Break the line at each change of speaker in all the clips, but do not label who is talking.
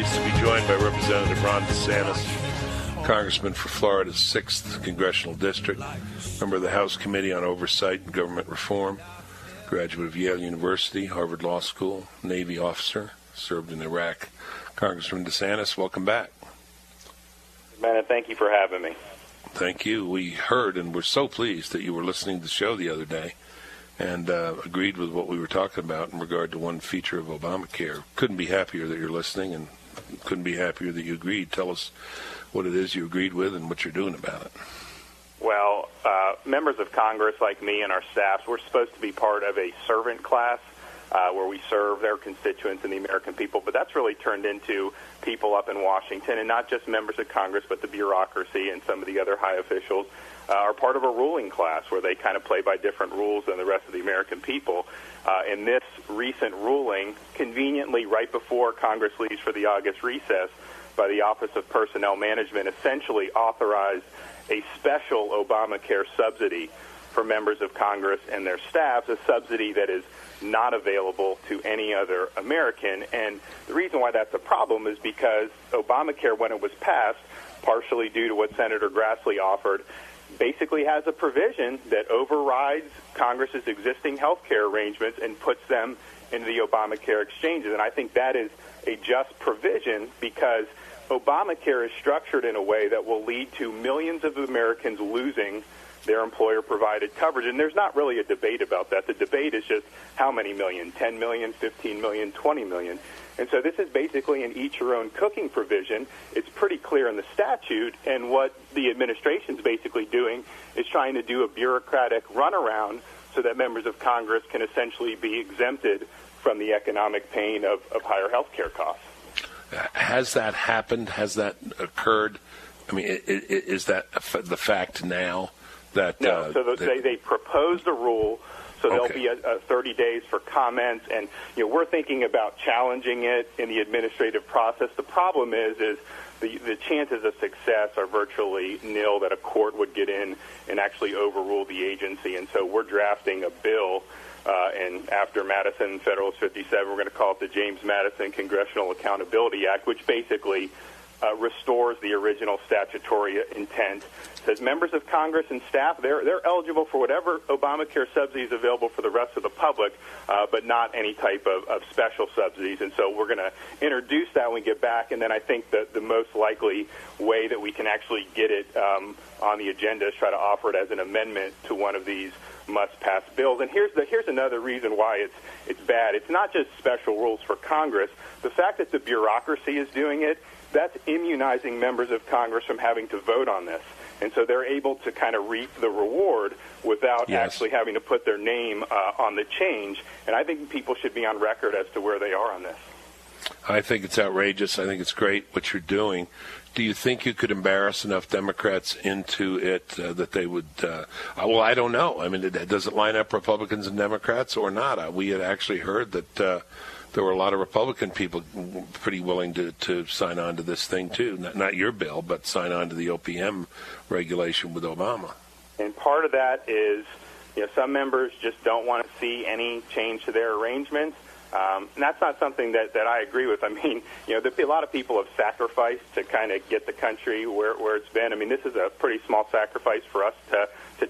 pleased to be joined by Representative Ron DeSantis, Congressman for Florida's 6th Congressional District, member of the House Committee on Oversight and Government Reform, graduate of Yale University, Harvard Law School, Navy officer, served in Iraq. Congressman DeSantis, welcome back.
Bennett, thank you for having me.
Thank you. We heard and we're so pleased that you were listening to the show the other day and agreed with what we were talking about in regard to one feature of Obamacare. Couldn't be happier that you're listening and couldn't be happier that you agreed. Tell us what it is you agreed with and what you're doing about it.
Well, members of Congress like me and our staffs, we're supposed to be part of a servant class where we serve their constituents and the American people, but that's really turned into people up in Washington, and not just members of Congress, but the bureaucracy and some of the other high officials are part of a ruling class where they kind of play by different rules than the rest of the American people. In this recent ruling, conveniently right before Congress leaves for the August recess, by the Office of Personnel Management, essentially authorized a special Obamacare subsidy for members of Congress and their staffs, a subsidy that is not available to any other American. And the reason why that's a problem is because Obamacare, when it was passed, partially due to what Senator Grassley offered, basically has a provision that overrides Congress's existing health care arrangements and puts them into the Obamacare exchanges. And I think that is a just provision because Obamacare is structured in a way that will lead to millions of Americans losing their employer-provided coverage. And there's not really a debate about that. The debate is just how many million, 10 million, 15 million, 20 million. And so this is basically an eat-your-own cooking provision. It's pretty clear in the statute, and what the administration's basically doing is trying to do a bureaucratic runaround so that members of Congress can essentially be exempted from the economic pain of higher health care costs.
Has that happened? Has that occurred? I mean, is that the fact now? That,
no, so they proposed a rule, so there'll be a 30 days for comments, and we're thinking about challenging it in the administrative process. The problem is the chances of success are virtually nil that a court would get in and actually overrule the agency, and so we're drafting a bill, and after Madison Federalist 57, we're going to call it the James Madison Congressional Accountability Act, which basically restores the original statutory intent. Says members of Congress and staff, they're eligible for whatever Obamacare subsidies available for the rest of the public, but not any type of special subsidies. And so we're going to introduce that when we get back, and then I think that the most likely way that we can actually get it on the agenda is try to offer it as an amendment to one of these must-pass bills. And here's another reason why it's bad. It's not just special rules for Congress. The fact that the bureaucracy is doing it, that's immunizing members of Congress from having to vote on this. And so they're able to kind of reap the reward without actually having to put their name on the change. And I think people should be on record as to where they are on this.
I think it's outrageous. I think it's great what you're doing. Do you think you could embarrass enough Democrats into it that they would well, I don't know. I mean, does it line up Republicans and Democrats or not? We had actually heard that there were a lot of Republican people pretty willing to sign on to this thing, too. Not your bill, but sign on to the OPM regulation with Obama. And
part of that is, some members just don't want to see any change to their arrangements. And that's not something that I agree with. I mean, a lot of people have sacrificed to kind of get the country where it's been. I mean, this is a pretty small sacrifice for us to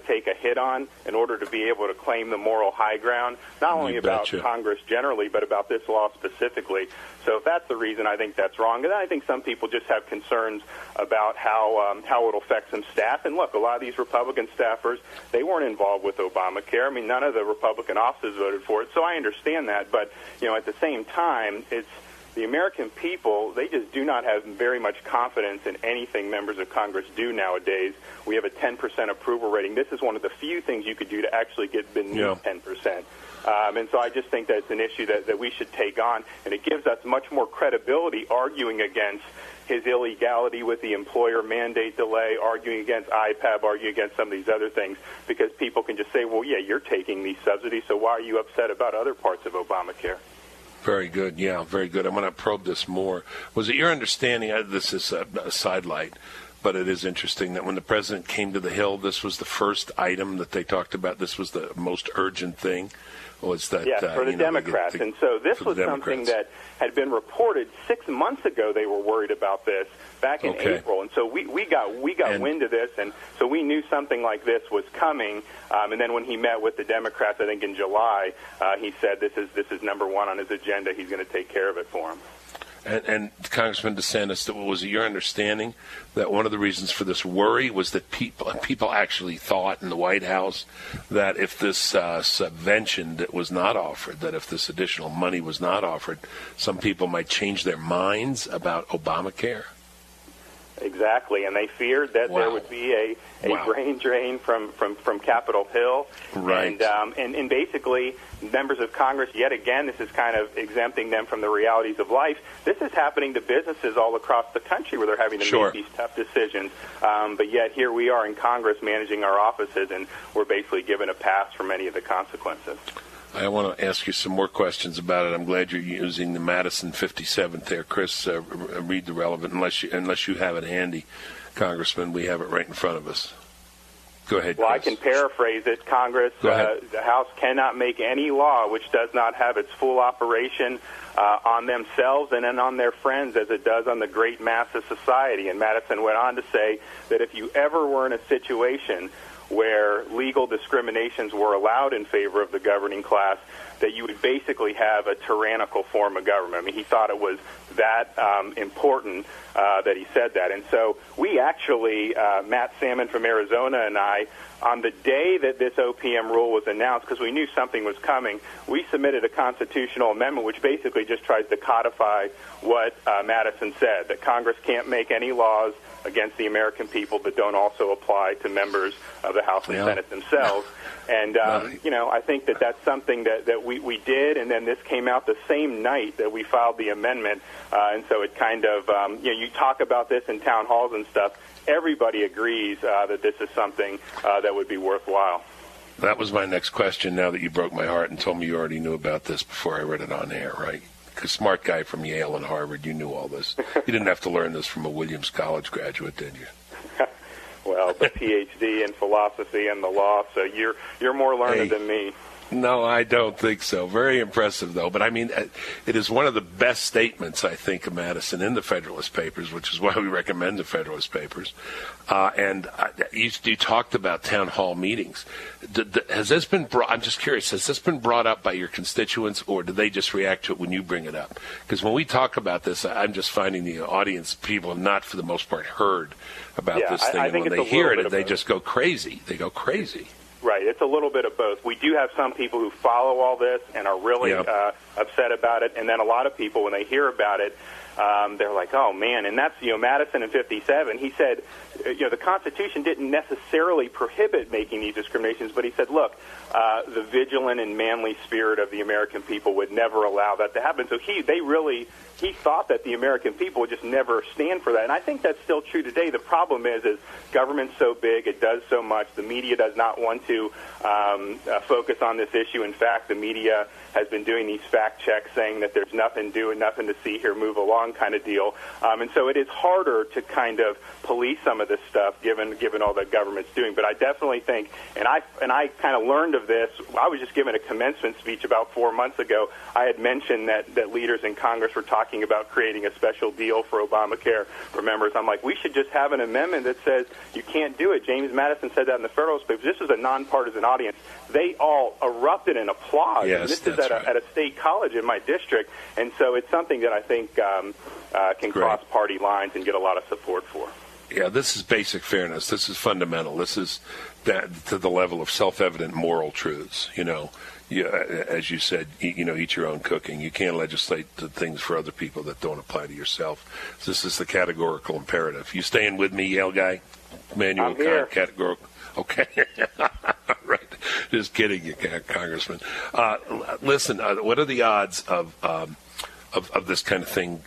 take a hit on in order to be able to claim the moral high ground, not only about Congress generally, but about this law specifically. So if that's the reason, I think that's wrong. And then I think some people just have concerns about how it'll affect some staff. And look, a lot of these Republican staffers, they weren't involved with Obamacare. I mean, none of the Republican offices voted for it, so I understand that. But, at the same time, it's the American people, they just do not have very much confidence in anything members of Congress do nowadays. We have a 10% approval rating. This is one of the few things you could do to actually get beneath 10%. And so I just think that it's an issue that we should take on, and it gives us much more credibility arguing against his illegality with the employer mandate delay, arguing against IPAB, arguing against some of these other things, because people can just say, well, yeah, you're taking these subsidies, so why are you upset about other parts of Obamacare?
Very good. Yeah, very good. I'm going to probe this more. Was it your understanding, this is a sidelight, but it is interesting that when the president came to the Hill, this was the first item that they talked about. This was the most urgent thing. Was that,
yes, for the Democrats. And so this was something that had been reported 6 months ago. They were worried about this back in April. And so we got wind of this, and so we knew something like this was coming. And then when he met with the Democrats, I think in July, he said this is number one on his agenda. He's going to take care of it for him.
And Congressman DeSantis, was it your understanding that one of the reasons for this worry was that people actually thought in the White House that if this subvention that was not offered, that if this additional money was not offered, some people might change their minds about Obamacare?
Exactly, and they feared that there would be a brain drain from Capitol Hill.
Right.
And basically, members of Congress, yet again, this is kind of exempting them from the realities of life. This is happening to businesses all across the country where they're having to make these tough decisions. But yet here we are in Congress managing our offices, and we're basically given a pass for many of the consequences.
I want to ask you some more questions about it. I'm glad you're using the Madison 57th there. Chris, read the relevant, unless you have it handy, Congressman. We have it right in front of us. Go ahead, Chris.
Well, I can paraphrase it. Congress, the House cannot make any law which does not have its full operation on themselves and then on their friends as it does on the great mass of society. And Madison went on to say that if you ever were in a situation where legal discriminations were allowed in favor of the governing class, that you would basically have a tyrannical form of government. I mean, he thought it was that important that he said that. And so we actually, Matt Salmon from Arizona and I, on the day that this OPM rule was announced, because we knew something was coming, we submitted a constitutional amendment which basically just tries to codify what Madison said, that Congress can't make any laws against the American people that don't also apply to members of the House and Senate themselves. And, I think that that's something that we did, and then this came out the same night that we filed the amendment. And so it kind of, you talk about this in town halls and stuff, everybody agrees that this is something that would be worthwhile.
That was my next question, now that you broke my heart and told me you already knew about this before I read it on air, right? Because smart guy from Yale and Harvard, you knew all this. You didn't have to learn this from a Williams College graduate, did you?
Well, the PhD in philosophy and the law, so you're more learned than me.
No, I don't think so. Very impressive, though. But, I mean, it is one of the best statements, I think, of Madison in the Federalist Papers, which is why we recommend the Federalist Papers. And you talked about town hall meetings. Has this been brought, I'm just curious, has this been brought up by your constituents, or do they just react to it when you bring it up? Because when we talk about this, I'm just finding the audience, people have not, for the most part, heard about this thing. And when they hear it, they just go crazy. They go crazy.
Right. It's a little bit of both. We do have some people who follow all this and are really upset about it, and then a lot of people, when they hear about it, they're like, oh, man. And that's, Madison in 57, he said, the Constitution didn't necessarily prohibit making these discriminations, but he said, look, the vigilant and manly spirit of the American people would never allow that to happen. So he thought that the American people would just never stand for that. And I think that's still true today. The problem is government's so big, it does so much. The media does not want to focus on this issue. In fact, the media has been doing these fact checks saying that there's nothing doing, nothing to see here, move along kind of deal. And so it is harder to kind of police some of this stuff given all that government's doing. But I definitely think, and I kind of learned of this, I was just given a commencement speech about 4 months ago. I had mentioned that leaders in Congress were talking about creating a special deal for Obamacare for members. I'm like, we should just have an amendment that says you can't do it. James Madison said that in the Federalist Papers. This is a nonpartisan audience. They all erupted in applause.
Yes,
and this is at a state college in my district. And so it's something that I think can cross party lines and get a lot of support for.
Yeah, this is basic fairness. This is fundamental. This is to the level of self-evident moral truths. As you said, eat your own cooking. You can't legislate the things for other people that don't apply to yourself. This is the categorical imperative. You staying with me, Yale guy? Manual categorical. Okay. Right. Just kidding, you Congressman. Listen, what are the odds of this kind of thing,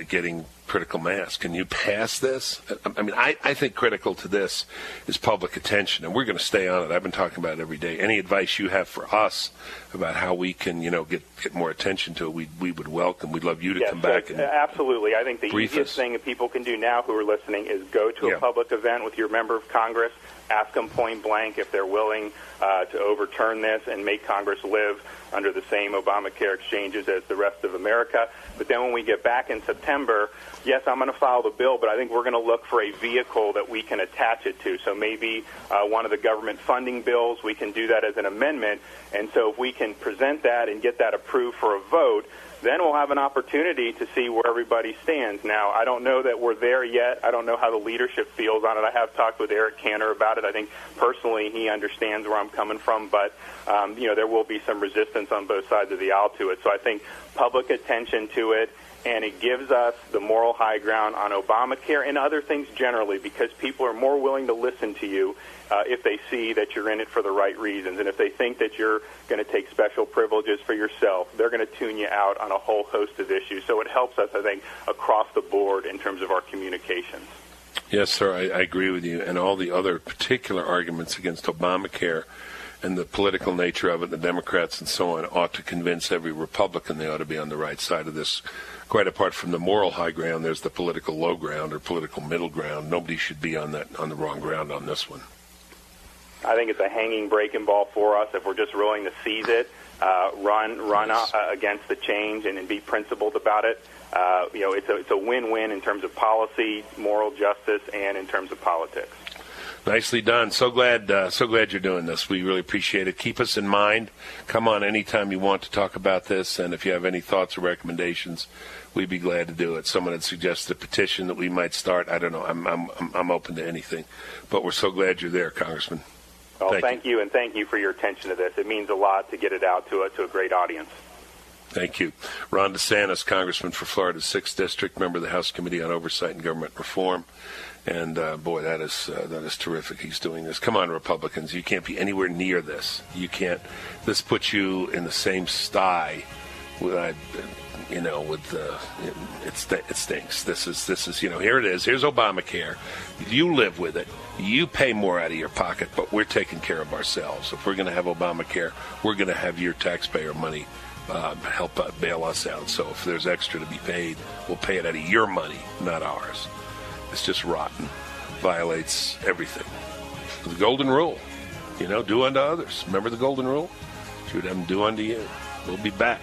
getting critical mass. Can you pass this? I mean, I think critical to this is public attention, and we're going to stay on it. I've been talking about it every day. Any advice you have for us about how we can, get more attention to it, we would welcome. We'd love you to come back. And
absolutely. I think the easiest thing that people can do now who are listening is go to a public event with your member of Congress, ask them point blank if they're willing to overturn this and make Congress live under the same Obamacare exchanges as the rest of America. But then when we get back in September, yes, I'm going to file the bill, but I think we're going to look for a vehicle that we can attach it to. So maybe one of the government funding bills, we can do that as an amendment. And so if we can present that and get that approved for a vote, then we'll have an opportunity to see where everybody stands. Now, I don't know that we're there yet. I don't know how the leadership feels on it. I have talked with Eric Cantor about it. I think personally he understands where I'm coming from, but there will be some resistance on both sides of the aisle to it. So I think public attention to it, and it gives us the moral high ground on Obamacare and other things generally, because people are more willing to listen to you if they see that you're in it for the right reasons. And if they think that you're going to take special privileges for yourself, they're going to tune you out on a whole host of issues. So it helps us, I think, across the board in terms of our communications.
Yes, sir, I agree with you. And all the other particular arguments against Obamacare and the political nature of it, the Democrats and so on, ought to convince every Republican they ought to be on the right side of this. Quite apart from the moral high ground, there's the political low ground or political middle ground. Nobody should be on the wrong ground on this one.
I think it's a hanging breaking ball for us if we're just willing to seize it, run against the change, and be principled about it. It's a win-win in terms of policy, moral justice, and in terms of politics.
Nicely done. So glad you're doing this. We really appreciate it. Keep us in mind. Come on anytime you want to talk about this, and if you have any thoughts or recommendations, we'd be glad to do it. Someone had suggested a petition that we might start. I don't know. I'm open to anything, but we're so glad you're there, Congressman.
Well, thank you, and thank you for your attention to this. It means a lot to get it out to a great audience.
Thank you. Ron DeSantis, Congressman for Florida's 6th District, member of the House Committee on Oversight and Government Reform. And, boy, that is terrific. He's doing this. Come on, Republicans. You can't be anywhere near this. You can't. This puts you in the same sty with, it stinks. This is, here it is. Here's Obamacare. You live with it. You pay more out of your pocket, but we're taking care of ourselves. If we're going to have Obamacare, we're going to have your taxpayer money help bail us out. So if there's extra to be paid, we'll pay it out of your money, not ours. It's just rotten. Violates everything. The golden rule, do unto others. Remember the golden rule? Do them do unto you. We'll be back.